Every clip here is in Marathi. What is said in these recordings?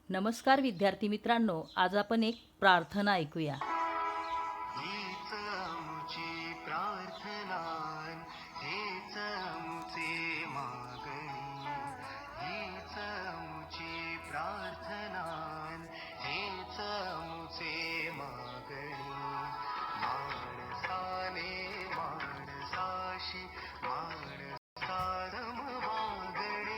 नमस्कार विद्यार्थी मित्रांनो, आज आपण एक प्रार्थना ऐकूया. हीच आमची प्रार्थना, हेच आमचे मागणी. हीच आमची प्रार्थना, हेच आमचे मागणी. माणसाने माणसाशी माणसारम वागणे.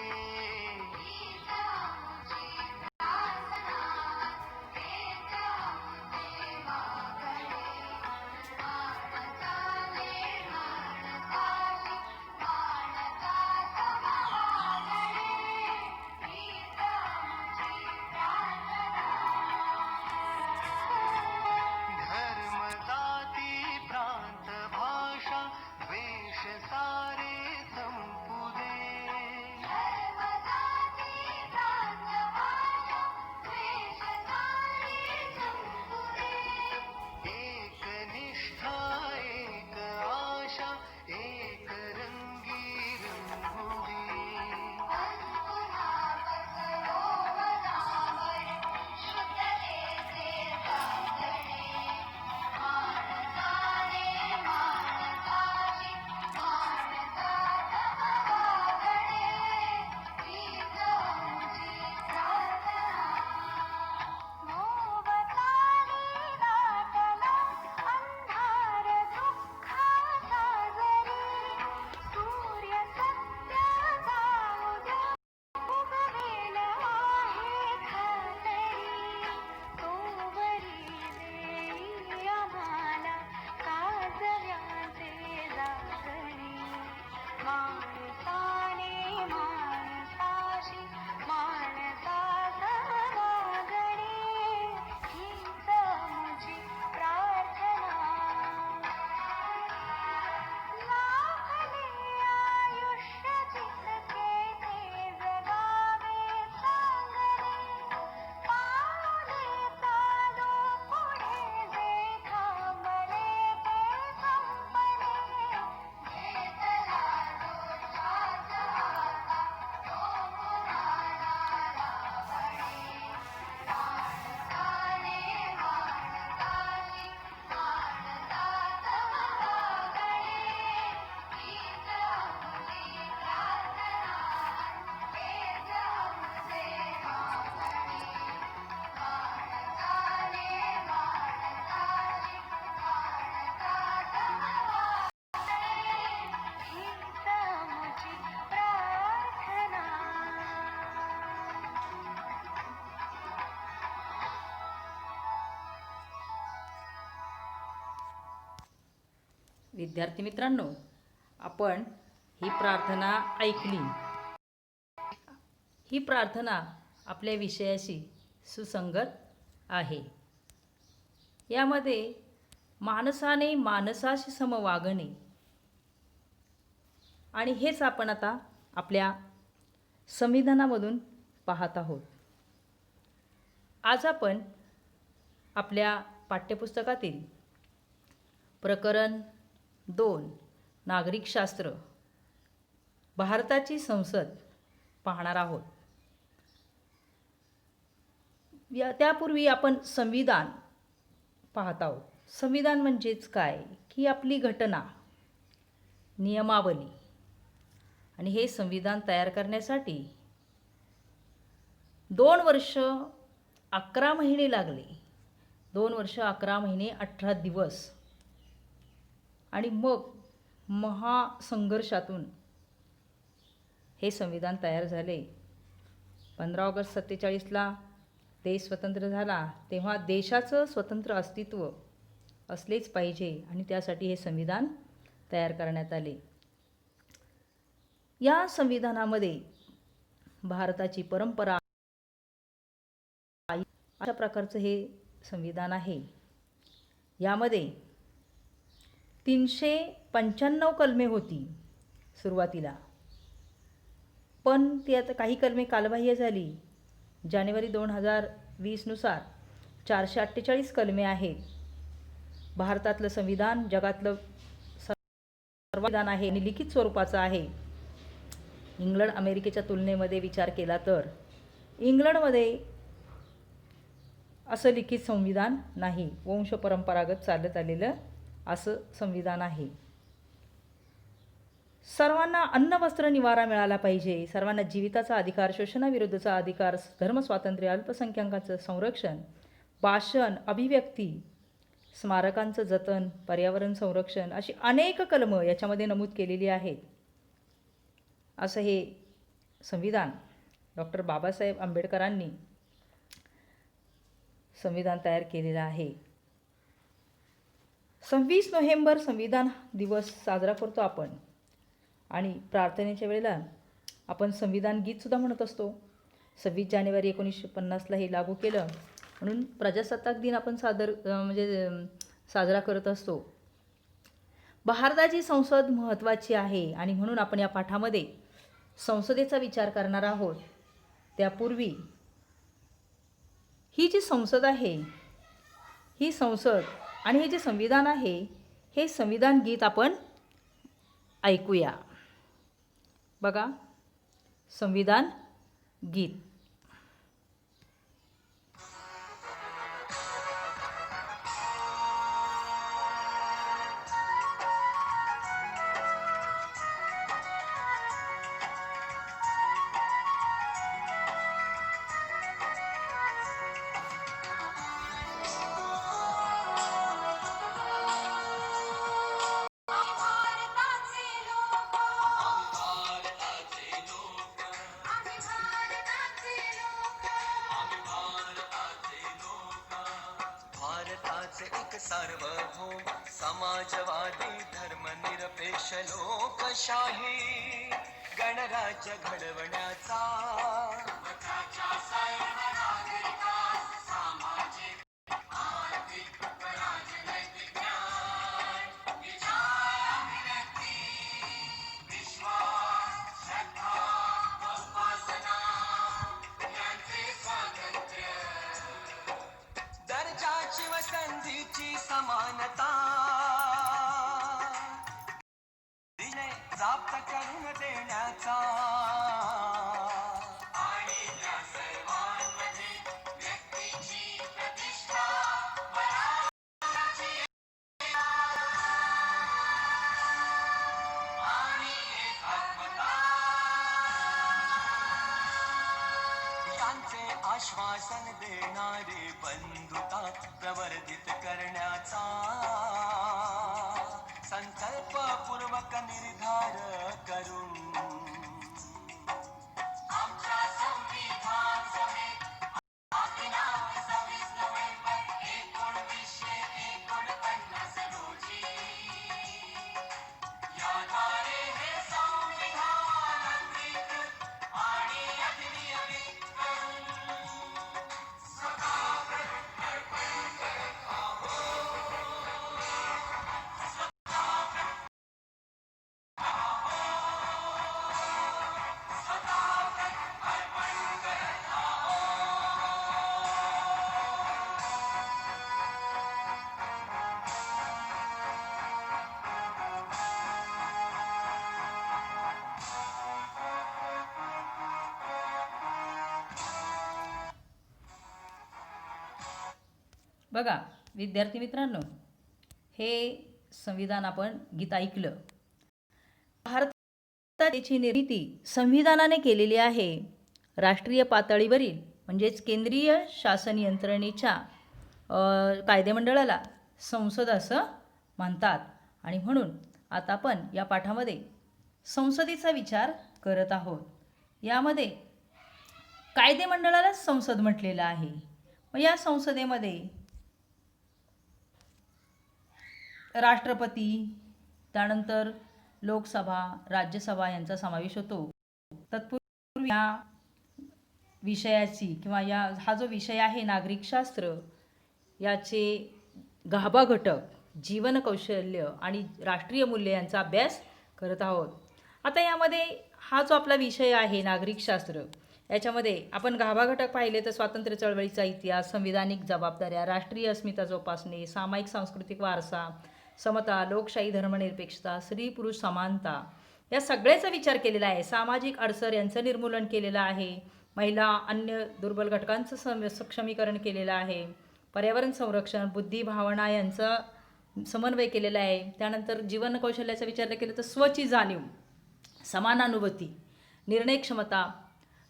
धर्म जाती प्रांत भाषा वेश सारे संपू दे. एक निष्ठा एक आशा एक रंगी रंगोली. विद्यार्थी मित्रांनो, आपण ही प्रार्थना ऐकली. ही प्रार्थना आपल्या विषयाशी सुसंगत आहे. यामध्ये माणसाने माणसाशी सम वागणे आणि हेच आपण आता आपल्या संविधानामधून पाहत आहोत. आज आपण आपल्या पाठ्यपुस्तकातील प्रकरण 2 नागरिकशास्त्र भारताची संसद पाहणार आहोत. त्यापूर्वी आपण संविधान पाहत आहोत. संविधान म्हणजेच काय की आपली घटना, नियमावली. आणि हे संविधान तयार करण्यासाठी 2 वर्ष 11 महिने लागले. 2 वर्ष 11 महिने 18 दिवस. आणि मग महासंघर्षातून हे संविधान तयार झाले. 15 ऑगस्ट 47ला देश स्वतंत्र झाला. तेव्हा देशाचं स्वतंत्र अस्तित्व असलेच पाहिजे आणि त्यासाठी हे संविधान तयार करण्यात आले. या संविधानामध्ये भारताची परंपरा, अशा प्रकारचं हे संविधान आहे. यामध्ये 395 कलमे होती सुरुवातीला, पण ती आता काही कलमे कालबाह्य झाली. जानेवारी 2020 नुसार 448 कलमे आहेत. भारतातलं संविधान जगातलं संविधान आहे आणि लिखित स्वरूपाचं आहे. इंग्लंड अमेरिकेच्या तुलनेमध्ये विचार केला तर इंग्लंडमध्ये असं लिखित संविधान नाही. वंशपरंपरागत चालत आलेलं असं संविधान आहे. सर्वांना अन्न वस्त्र निवारा मिळाला पाहिजे. सर्वांना जीविताचा अधिकार, शोषणाविरुद्धचा अधिकार, धर्मस्वातंत्र्य, अल्पसंख्याकांचं संरक्षण, भाषण, अभिव्यक्ती, स्मारकांचं जतन, पर्यावरण संरक्षण अशी अनेक कलमं याच्यामध्ये नमूद केलेली आहेत. असं हे संविधान डॉक्टर बाबासाहेब आंबेडकरांनी संविधान तयार केलेलं आहे. 26 नोव्हेंबर संविधान दिवस साजरा करतो आपण आणि प्रार्थनेच्या वेळेला आपण संविधान गीतसुद्धा म्हणत असतो. 26 जानेवारी 1950ला हे लागू केलं म्हणून प्रजासत्ताक दिन आपण साजरा करत असतो. भारताची संसद महत्त्वाची आहे आणि म्हणून आपण या पाठामध्ये संसदेचा विचार करणार आहोत. त्यापूर्वी ही जी संसद आहे, ही संसद आणि हे जे संविधान आहे, हे संविधान गीत आपण ऐकूया. बघा, संविधान गीत. भारताचे एक सार्वभौम समाजवादी धर्मनिरपेक्ष लोकशाही गणराज्य घडवण्याचा दर्जाची व संधीची समानता दिने प्राप्त करून देण्याचा आणि या सर्वांमध्ये व्यक्तीची प्रतिष्ठा बळाची आणि एकात्मता यांचे आश्वासन देणारे बंधुता प्रवर्धित करण्याचा संकल्पपूर्वक निर्धार करून आमच्या संविधान सभेत दिनांक 26 नोव्हेंबर 1949 रोजी याद्वारे हे संविधान अंगीकृत आणि अधिनियमित करून बघा विद्यार्थी मित्रांनो, हे संविधान आपण गीत ऐकलं. भारताची निर्मिती संविधानाने केलेली आहे. राष्ट्रीय पातळीवरील म्हणजेच केंद्रीय शासन यंत्रणेच्या कायदेमंडळाला संसद असं म्हणतात आणि म्हणून आता आपण या पाठामध्ये संसदेचा विचार करत आहोत. यामध्ये कायदेमंडळाला संसद म्हटलेलं आहे. मग या संसदेमध्ये राष्ट्रपती, त्यानंतर लोकसभा, राज्यसभा यांचा समावेश होतो. तत्पूर्वी या विषयाची किंवा हा जो विषय आहे नागरिकशास्त्र, याचे गाभा घटक, जीवन कौशल्य आणि राष्ट्रीय मूल्य यांचा अभ्यास करत आहोत. आता यामध्ये हा जो आपला विषय आहे नागरिकशास्त्र, याच्यामध्ये आपण गाभा घटक पाहिले तर स्वातंत्र्य चळवळीचा इतिहास, संविधानिक जबाबदाऱ्या, राष्ट्रीय अस्मिता जोपासणे, सामायिक सांस्कृतिक वारसा, समता, लोकशाही, धर्मनिरपेक्षता, स्त्री पुरुष समानता या सगळ्याचा विचार केलेला आहे. सामाजिक अडसर यांचं निर्मूलन केलेलं आहे. महिला अन्य दुर्बल घटकांचं सक्षमीकरण केलेलं आहे. पर्यावरण संरक्षण, बुद्धी, भावना यांचं समन्वय केलेला आहे. त्यानंतर जीवन कौशल्याचा विचार केला तर स्वची जाणीव, समानानुभूती, निर्णय क्षमता,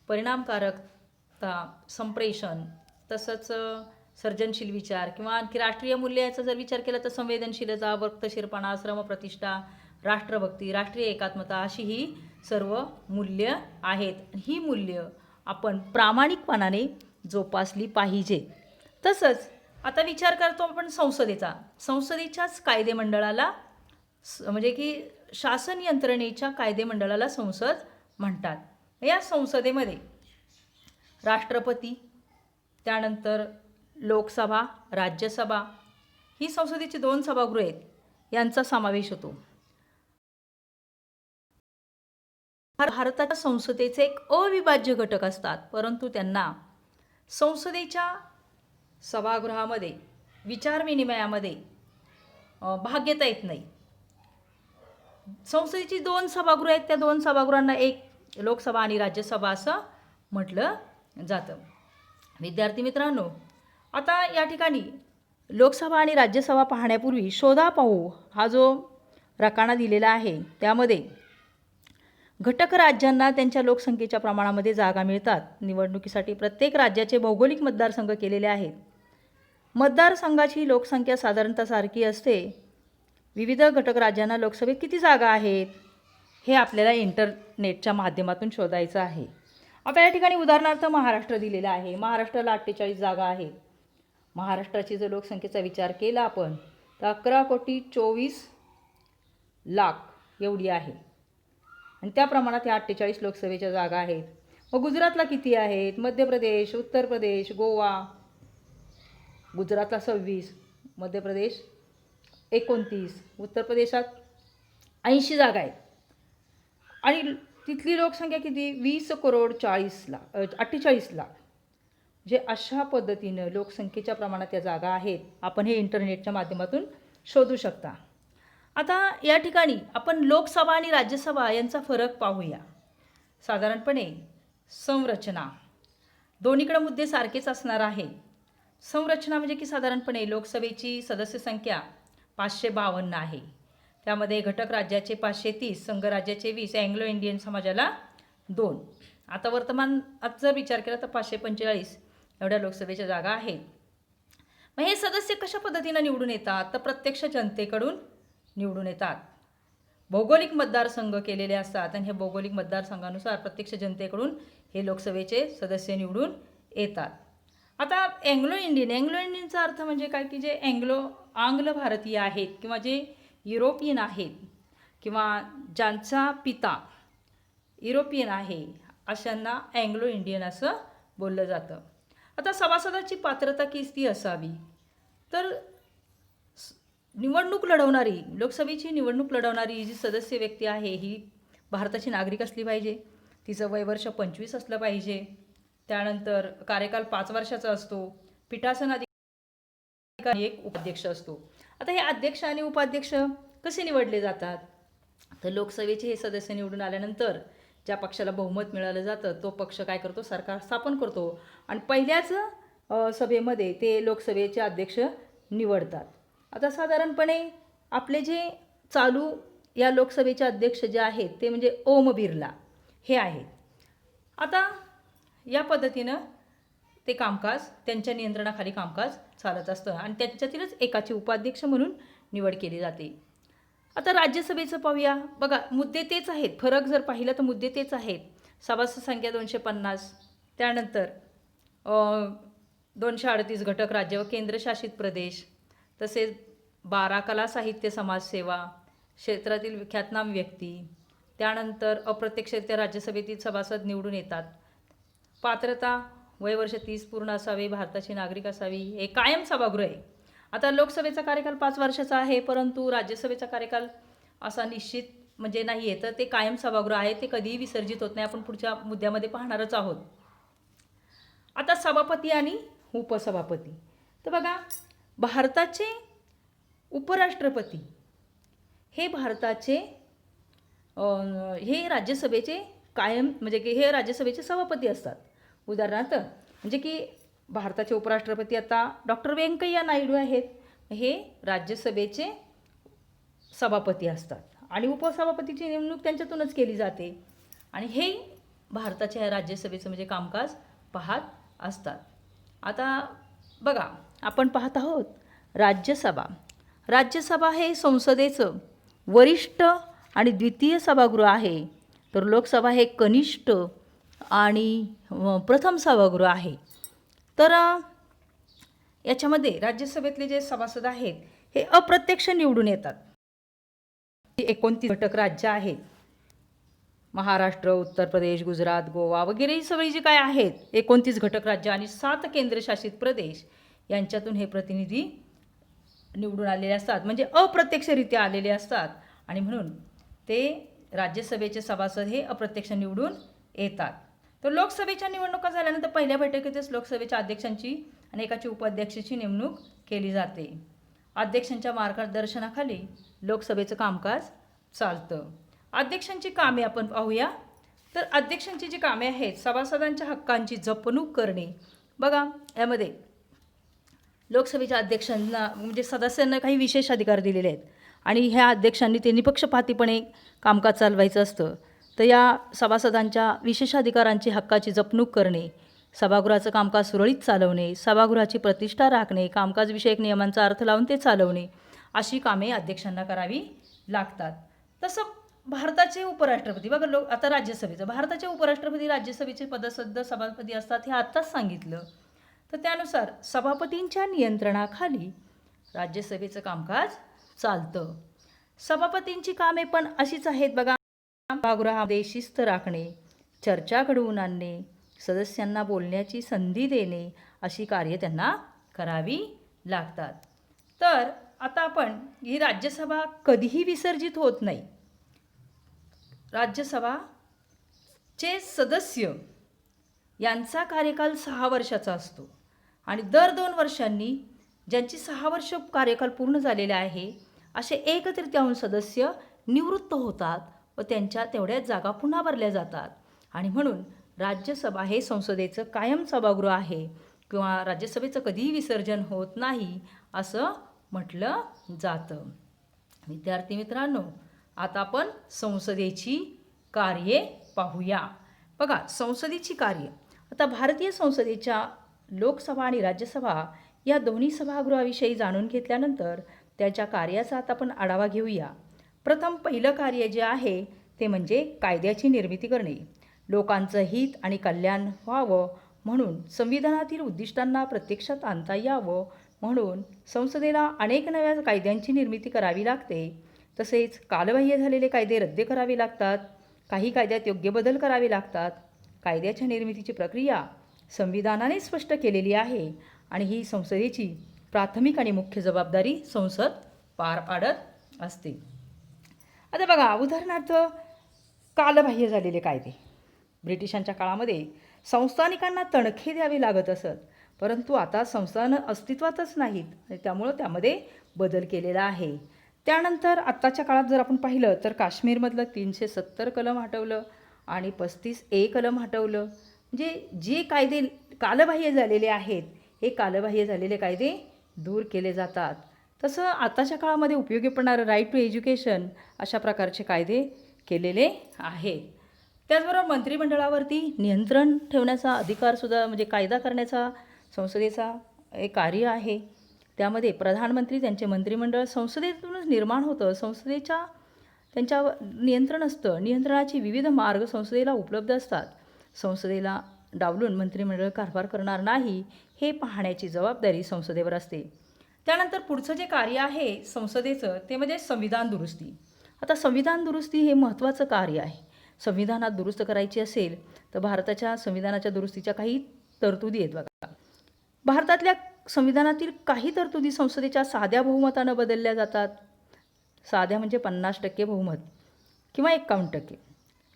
परिणामकारकता, संप्रेषण, तसंच सर्जनशील विचार किंवा आणखी राष्ट्रीय मूल्याचा जर विचार केला तर संवेदनशीलता, वक्तशीरपणा, श्रमप्रतिष्ठा, राष्ट्रभक्ती, राष्ट्रीय एकात्मता अशी ही सर्व मूल्य आहेत. ही मूल्य आपण प्रामाणिकपणाने जोपासली पाहिजे. तसंच आता विचार करतो आपण संसदेचा. संसदेच्याच कायदेमंडळाला म्हणजे की शासन यंत्रणेच्या कायदेमंडळाला संसद म्हणतात. या संसदेमध्ये राष्ट्रपती, त्यानंतर लोकसभा, राज्यसभा ही संसदेची 2 सभागृह आहेत, यांचा समावेश होतो. भारताच्या संसदेचे एक अविभाज्य घटक असतात, परंतु त्यांना संसदेच्या सभागृहामध्ये विचारविनिमयामध्ये भाग घेता येत नाही. संसदेची 2 सभागृह आहेत, त्या 2 सभागृहांना एक लोकसभा आणि राज्यसभा असं म्हटलं जातं. विद्यार्थी मित्रांनो, आता या ठिकाणी लोकसभा आणि राज्यसभा पाहण्यापूर्वी शोधा पाहू हा जो रकाना दिलेला आहे त्यामध्ये घटक राज्यांना त्यांच्या लोकसंख्येच्या प्रमाणामध्ये जागा मिळतात. निवडणुकीसाठी प्रत्येक राज्याचे भौगोलिक मतदारसंघ केलेले आहेत. मतदारसंघाची लोकसंख्या साधारणतः सारखी असते. विविध घटक राज्यांना लोकसभेत किती जागा आहेत हे आपल्याला इंटरनेटच्या माध्यमातून शोधायचं आहे. आता या ठिकाणी उदाहरणार्थ महाराष्ट्र दिलेला आहे. महाराष्ट्राला 48 जागा आहेत. महाराष्ट्राची जर लोकसंख्येचा विचार केला आपण तर 11,24,00,000 एवढी आहे आणि त्या प्रमाणात ह्या 48 लोकसभेच्या जागा आहेत. मग गुजरातला किती आहेत? मध्य प्रदेश, उत्तर प्रदेश, गोवा. गुजरातला 26, मध्य प्रदेश 29, उत्तर प्रदेशात 80 जागा आहेत आणि तिथली लोकसंख्या किती? 20,40,00,000 म्हणजे अशा पद्धतीनं लोकसंख्येच्या प्रमाणात या जागा आहेत. आपण हे इंटरनेटच्या माध्यमातून शोधू शकता. आता या ठिकाणी आपण लोकसभा आणि राज्यसभा यांचा फरक पाहूया. साधारणपणे संरचना दोन्हीकडे मुद्दे सारखेच असणार आहे. संरचना म्हणजे की साधारणपणे लोकसभेची सदस्य संख्या 552 आहे. त्यामध्ये घटक राज्याचे 530, संघराज्याचे 20, अँग्लो इंडियन समाजाला 2. आता वर्तमानात जर विचार केला तर 545 एवढ्या लोकसभेच्या जागा आहेत. मग हे सदस्य कशा पद्धतीनं निवडून येतात? तर प्रत्यक्ष जनतेकडून निवडून येतात. भौगोलिक मतदारसंघ केलेले असतात आणि हे भौगोलिक मतदारसंघानुसार प्रत्यक्ष जनतेकडून हे लोकसभेचे सदस्य निवडून येतात. आता अँग्लो इंडियनचा अर्थ म्हणजे काय की जे आंग्ल भारतीय आहेत किंवा जे युरोपियन आहेत किंवा ज्यांचा पिता युरोपियन आहे अशांना अँग्लो इंडियन असं बोललं जातं. आता सभासदाची पात्रता किती असावी? तर निवडणूक लढवणारी, लोकसभेची निवडणूक लढवणारी जी सदस्य व्यक्ती आहे ही भारताची नागरिक असली पाहिजे. तिचं वयवर्ष 25 असलं पाहिजे. त्यानंतर कार्यकाल 5 वर्षाचा असतो. पीठासन अधिकारी एक उपाध्यक्ष असतो. आता हे अध्यक्ष आणि उपाध्यक्ष कसे निवडले जातात? तर लोकसभेचे हे सदस्य निवडून आल्यानंतर ज्या पक्षाला बहुमत मिळालं जातं तो पक्ष काय करतो? सरकार स्थापन करतो आणि पहिल्याच सभेमध्ये ते लोकसभेचे अध्यक्ष निवडतात. आता साधारणपणे आपले जे चालू या लोकसभेचे अध्यक्ष जे आहेत ते म्हणजे ओम बिर्ला हे आहेत. आता या पद्धतीनं ते कामकाज त्यांच्या नियंत्रणाखाली कामकाज चालत असतं आणि त्यांच्यातीलच एकाची उपाध्यक्ष म्हणून निवड केली जाते. आता राज्यसभेचं पाहूया. बघा मुद्दे तेच आहेत. फरक जर पाहिला तर मुद्दे तेच आहेत. सभासद संख्या 250. त्यानंतर 238 घटक राज्य व केंद्रशासित प्रदेश, तसेच 12 कला साहित्य समाजसेवा क्षेत्रातील ख्यातनाम व्यक्ती. त्यानंतर अप्रत्यक्षरित्या राज्यसभेतील सभासद निवडून येतात. पात्रता वयवर्ष 30 पूर्ण असावे, भारताची नागरिक असावी. हे कायम सभागृह आहे. आता लोकसभेचा कार्यकाल 5 वर्षाचा आहे, परंतु राज्यसभेचा कार्यकाल असा निश्चित म्हणजे नाही आहे. तर ते कायम सभागृह आहे, ते कधीही विसर्जित होत नाही. आपण पुढच्या मुद्द्यामध्ये पाहणारच आहोत. आता सभापती आणि उपसभापती. तर बघा भारताचे उपराष्ट्रपती हे भारताचे हे राज्यसभेचे कायम म्हणजे की हे राज्यसभेचे सभापती असतात. उदाहरणार्थ म्हणजे की भारताचे उपराष्ट्रपती आता डॉक्टर व्यंकय्या नायडू आहेत. हे राज्यसभेचे सभापती असतात आणि उपसभापतीची नेमणूक त्यांच्यातूनच केली जाते आणि हे भारताच्या राज्यसभेचं म्हणजे कामकाज पाहत असतात. आता बघा आपण पाहत आहोत राज्यसभा. राज्यसभा हे संसदेचं वरिष्ठ आणि द्वितीय सभागृह आहे, तर लोकसभा हे कनिष्ठ आणि प्रथम सभागृह आहे. तर याच्यामध्ये राज्यसभेतले जे सभासद आहेत हे अप्रत्यक्ष निवडून येतात. 29 घटक राज्य आहेत. महाराष्ट्र, उत्तर प्रदेश, गुजरात, गोवा वगैरे ही सगळी जी काय आहेत 29 घटक राज्य आणि 7 केंद्रशासित प्रदेश यांच्यातून हे प्रतिनिधी निवडून आलेले असतात, म्हणजे अप्रत्यक्षरित्या आलेले असतात आणि म्हणून ते राज्यसभेचे सभासद हे अप्रत्यक्ष निवडून येतात. तर लोकसभेच्या निवडणुका झाल्यानंतर पहिल्या बैठकीतच लोकसभेच्या अध्यक्षांची आणि एकाची उपाध्यक्षाची नेमणूक केली जाते. अध्यक्षांच्या मार्गदर्शनाखाली लोकसभेचं कामकाज चालतं. अध्यक्षांची कामे आपण पाहूया. तर अध्यक्षांची जी कामे आहेत सभासदांच्या हक्कांची जपणूक करणे. बघा यामध्ये लोकसभेच्या अध्यक्षांना म्हणजे सदस्यांना काही विशेष अधिकार दिलेले आहेत आणि ह्या अध्यक्षांनी ते निपक्षपातीपणे कामकाज चालवायचं असतं. तर या सभासदांच्या विशेषाधिकारांची हक्काची जपणूक करणे, सभागृहाचं कामकाज सुरळीत चालवणे, सभागृहाची प्रतिष्ठा राखणे, कामकाजविषयक नियमांचा अर्थ लावून ते चालवणे अशी कामे अध्यक्षांना करावी लागतात. तसं भारताचे उपराष्ट्रपती बघा आता राज्यसभेचं भारताचे उपराष्ट्रपती राज्यसभेचे पदसद्ध सभापती असतात हे आत्ताच सांगितलं. तर त्यानुसार सभापतींच्या नियंत्रणाखाली राज्यसभेचं कामकाज चालतं. सभापतींची कामे पण अशीच आहेत बघा. सभागृहामध्ये शिस्त राखणे, चर्चा घडवून आणणे, सदस्यांना बोलण्याची संधी देणे अशी कार्य त्यांना करावी लागतात. तर आता आपण ही राज्यसभा कधीही विसर्जित होत नाही. राज्यसभाचे सदस्य यांचा कार्यकाल 6 वर्षाचा असतो आणि दर 2 वर्षांनी ज्यांची 6 वर्ष कार्यकाल पूर्ण झालेले आहे असे 1/3 सदस्य निवृत्त होतात व त्यांच्या तेवढ्याच जागा पुन्हा भरल्या जातात आणि म्हणून राज्यसभा हे संसदेचं कायम सभागृह आहे किंवा राज्यसभेचं कधीही विसर्जन होत नाही असं म्हटलं जातं. विद्यार्थी मित्रांनो, आता आपण संसदेची कार्ये पाहूया. बघा संसदेची कार्य. आता भारतीय संसदेच्या लोकसभा आणि राज्यसभा या दोन्ही सभागृहाविषयी जाणून घेतल्यानंतर त्याच्या कार्याचा आता आपण आढावा घेऊया. प्रथम पहिलं कार्य जे आहे ते म्हणजे कायद्याची निर्मिती करणे. लोकांचं हित आणि कल्याण व्हावं म्हणून संविधानातील उद्दिष्टांना प्रत्यक्षात आणता यावं म्हणून संसदेला अनेक नव्या कायद्यांची निर्मिती करावी लागते. तसेच कालबाह्य झालेले कायदे रद्द करावे लागतात. काही कायद्यात योग्य बदल करावे लागतात. कायद्याच्या निर्मितीची प्रक्रिया संविधानाने स्पष्ट केलेली आहे आणि ही संसदेची प्राथमिक आणि मुख्य जबाबदारी संसद पार पाडत असते. आता बघा उदाहरणार्थ कालबाह्य झालेले कायदे. ब्रिटिशांच्या काळामध्ये संस्थानिकांना तणखे द्यावे लागत असत, परंतु आता संस्थानं अस्तित्वातच नाहीत त्यामुळं त्यामध्ये बदल केलेला आहे. त्यानंतर आत्ताच्या काळात जर आपण पाहिलं तर काश्मीरमधलं 370 कलम हटवलं आणि 35A कलम हटवलं. म्हणजे जे कायदे कालबाह्य झालेले आहेत हे कालबाह्य झालेले कायदे दूर केले जातात. तसं आताच्या काळामध्ये उपयोगी पडणारं राईट टू एज्युकेशन अशा प्रकारचे कायदे केलेले आहेत. त्याचबरोबर मंत्रिमंडळावरती नियंत्रण ठेवण्याचा अधिकारसुद्धा म्हणजे कायदा करण्याचा संसदेचा एक कार्य आहे. त्यामध्ये प्रधानमंत्री त्यांचे मंत्रिमंडळ संसदेतूनच निर्माण होतं. संसदेच्या त्यांच्या नियंत्रण असतं. नियंत्रणाचे विविध मार्ग संसदेला उपलब्ध असतात. संसदेला डावलून मंत्रिमंडळ कारभार करणार नाही हे पाहण्याची जबाबदारी संसदेवर असते. त्यानंतर पुढचं जे कार्य आहे संसदेचं ते म्हणजे संविधान दुरुस्ती. आता संविधान दुरुस्ती हे महत्त्वाचं कार्य आहे. संविधानात दुरुस्त करायची असेल तर भारताच्या संविधानाच्या दुरुस्तीच्या काही तरतुदी आहेत बघा. भारतातल्या संविधानातील काही तरतुदी संसदेच्या साध्या बहुमतानं बदलल्या जातात. साध्या म्हणजे 50% बहुमत किंवा 51%.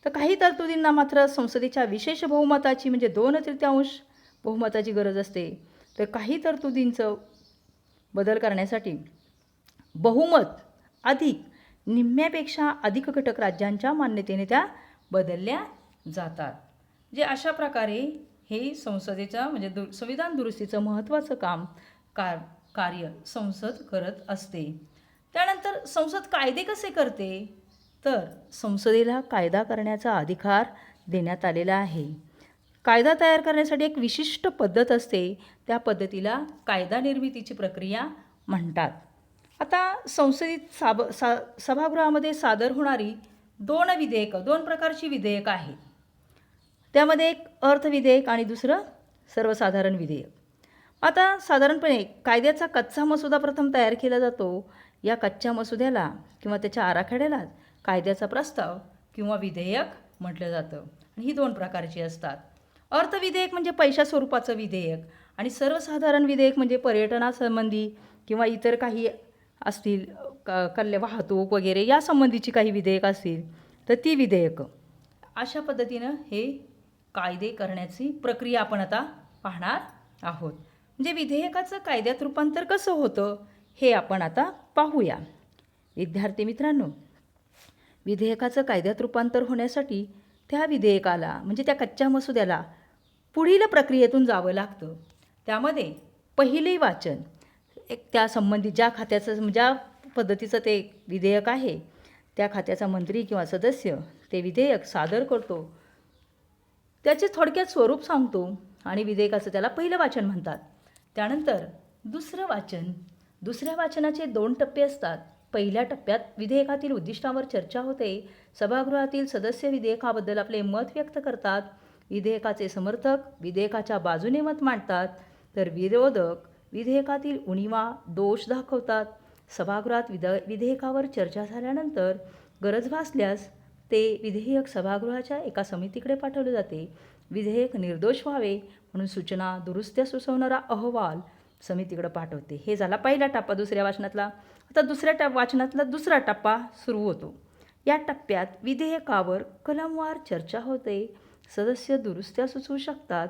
तर काही तरतुदींना मात्र संसदेच्या विशेष बहुमताची म्हणजे 2/3 बहुमताची गरज असते. तर काही तरतुदींचं बदल करण्यासाठी बहुमत अधिक निम्म्यापेक्षा अधिक घटक राज्यांच्या मान्यतेने त्या बदलल्या जातात. जे अशा प्रकारे हे संसदेच्या म्हणजे संविधान दुरुस्तीचं महत्त्वाचं कार्य संसद करत असते. त्यानंतर संसद कायदे कसे करते, तर संसदेला कायदा करण्याचा अधिकार देण्यात आलेला आहे. कायदा तयार करण्यासाठी एक विशिष्ट पद्धत असते, त्या पद्धतीला कायदा निर्मितीची प्रक्रिया म्हणतात. आता संसदेत सभागृहामध्ये सादर होणारी दोन प्रकारची विधेयकं आहेत. त्यामध्ये एक अर्थविधेयक आणि दुसरं सर्वसाधारण विधेयक. आता साधारणपणे कायद्याचा कच्चा मसुदा प्रथम तयार केला जातो. या कच्च्या मसुद्याला किंवा त्याच्या आराखड्याला कायद्याचा प्रस्ताव किंवा विधेयक म्हटलं जातं. आणि ही 2 प्रकारची असतात. अर्थविधेयक म्हणजे पैशा स्वरूपाचं विधेयक आणि सर्वसाधारण विधेयक म्हणजे पर्यटनासंबंधी किंवा इतर काही असतील वाहतूक वगैरे या संबंधीची काही विधेयक असतील तर ती विधेयकं. अशा पद्धतीनं हे कायदे करण्याची प्रक्रिया आपण आता पाहणार आहोत. म्हणजे विधेयकाचं कायद्यात रूपांतर कसं होतं हे आपण आता पाहूया. विद्यार्थी मित्रांनो, विधेयकाचं कायद्यात रूपांतर होण्यासाठी त्या विधेयकाला म्हणजे त्या कच्च्या मसुद्याला पुढील प्रक्रियेतून जावं लागतं. त्यामध्ये पहिले वाचन त्या संबंधित ज्या पद्धतीचं ते विधेयक आहे त्या खात्याचा मंत्री किंवा सदस्य ते विधेयक सादर करतो, त्याचे थोडक्यात स्वरूप सांगतो आणि विधेयकाचं त्याला पहिलं वाचन म्हणतात. त्यानंतर दुसरं वाचन. दुसऱ्या वाचनाचे 2 टप्पे असतात. पहिल्या टप्प्यात विधेयकातील उद्दिष्टांवर चर्चा होते. सभागृहातील सदस्य विधेयकाबद्दल आपले मत व्यक्त करतात. विधेयकाचे समर्थक विधेयकाच्या बाजूने मत मांडतात, तर विरोधक विधेयकातील उणीवा दोष दाखवतात. सभागृहात विधेयकावर चर्चा झाल्यानंतर गरज भासल्यास ते विधेयक सभागृहाच्या एका समितीकडे पाठवले जाते. विधेयक निर्दोष व्हावे म्हणून सूचना दुरुस्त्या सुचवणारा अहवाल समितीकडे पाठवते. हे झाला पहिला टप्पा दुसऱ्या वाचनातला. आता दुसऱ्या वाचनातला दुसरा टप्पा सुरू होतो. या टप्प्यात विधेयकावर कलमवार चर्चा होते. सदस्य दुरुस्त्या सुचवू शकतात.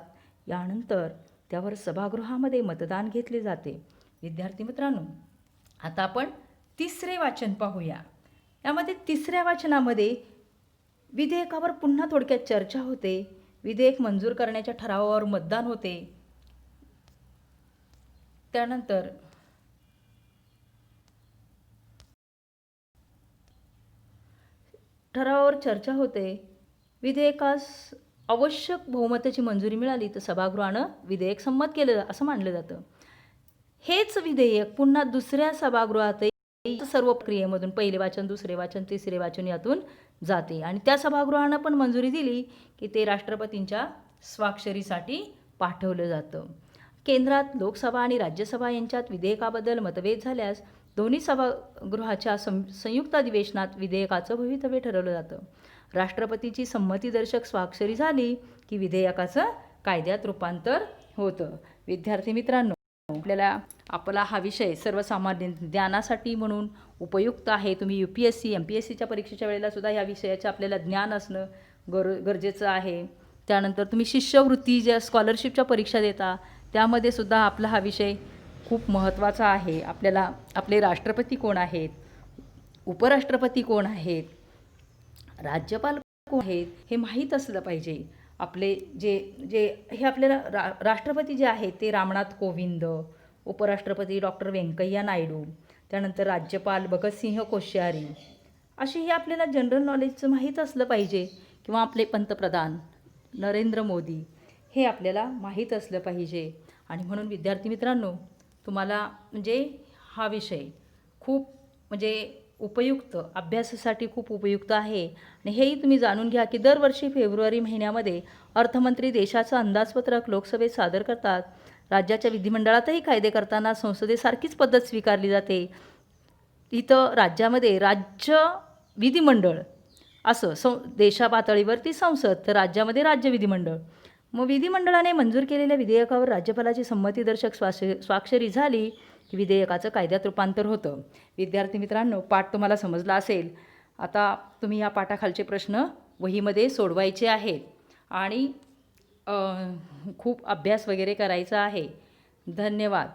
यानंतर त्यावर सभागृहामध्ये मतदान घेतले जाते. विद्यार्थी मित्रांनो, आता आपण तिसरे वाचन पाहूया. यामध्ये तिसऱ्या वाचनामध्ये विधेयकावर पुन्हा थोडक्यात चर्चा होते. विधेयक मंजूर करण्याच्या ठरावावर मतदान होते. त्यानंतर ठरावावर चर्चा होते. विधेयकास आवश्यक बहुमताची मंजुरी मिळाली तर सभागृहानं विधेयक संमत केलं असं मानलं जातं. हेच विधेयक पुन्हा दुसऱ्या सभागृहातही सर्व प्रक्रियेमधून पहिले वाचन, दुसरे वाचन, तिसरे वाचन यातून जाते आणि त्या सभागृहानं पण मंजुरी दिली की ते राष्ट्रपतींच्या स्वाक्षरीसाठी पाठवलं जातं. केंद्रात लोकसभा आणि राज्यसभा यांच्यात विधेयकाबद्दल मतभेद झाल्यास दोन्ही सभागृहाच्या संयुक्त अधिवेशनात विधेयकाचं भवितव्य ठरवलं जातं. राष्ट्रपतीची संमतीदर्शक स्वाक्षरी झाली की विधेयकाचं कायद्यात रूपांतर होतं. विद्यार्थी मित्रांनो, आपला हा विषय सर्वसामान्य ज्ञानासाठी म्हणून उपयुक्त आहे. तुम्ही UPSC MPSCच्या परीक्षेच्या वेळेला सुद्धा या विषयाचं आपल्याला ज्ञान असणं गरजेचं आहे. त्यानंतर तुम्ही शिष्यवृत्ती ज्या स्कॉलरशिपच्या परीक्षा देता त्यामध्ये सुद्धा आपला हा विषय खूप महत्त्वाचा आहे. आपल्याला आपले राष्ट्रपती कोण आहेत, उपराष्ट्रपती कोण आहेत, राज्यपाल कोण आहेत हे माहीत असलं पाहिजे. आपले जे हे आपल्याला राष्ट्रपती जे आहेत ते रामनाथ कोविंद, उपराष्ट्रपती डॉक्टर व्यंकय्या नायडू, त्यानंतर राज्यपाल भगतसिंह कोश्यारी, अशी हे आपल्याला जनरल नॉलेजचं माहीत असलं पाहिजे. किंवा आपले पंतप्रधान नरेंद्र मोदी हे आपल्याला माहीत असलं पाहिजे. आणि म्हणून विद्यार्थी मित्रांनो, तुम्हाला म्हणजे हा विषय खूप उपयुक्त अभ्यासासाठी खूप उपयुक्त आहे. आणि हेही तुम्ही जाणून घ्या की दरवर्षी फेब्रुवारी महिन्यामध्ये अर्थमंत्री देशाचं अंदाजपत्रक लोकसभेत सादर करतात. राज्याच्या विधिमंडळातही कायदे करताना संसदेसारखीच पद्धत स्वीकारली जाते. इथं राज्यामध्ये राज्य विधिमंडळ असं देशा पातळीवरती संसद, तर राज्यामध्ये राज्य विधिमंडळ. मग विधिमंडळाने मंजूर केलेल्या विधेयकावर राज्यपालाची संमतीदर्शक स्वाक्षरी झाली की विधेयकाचं कायद्यात रूपांतर होतं. विद्यार्थी मित्रांनो, पाठ तुम्हाला समजला असेल. आता तुम्ही या पाठाखालचे प्रश्न वहीमध्ये सोडवायचे आहेत आणि खूप अभ्यास वगैरे करायचा आहे. धन्यवाद.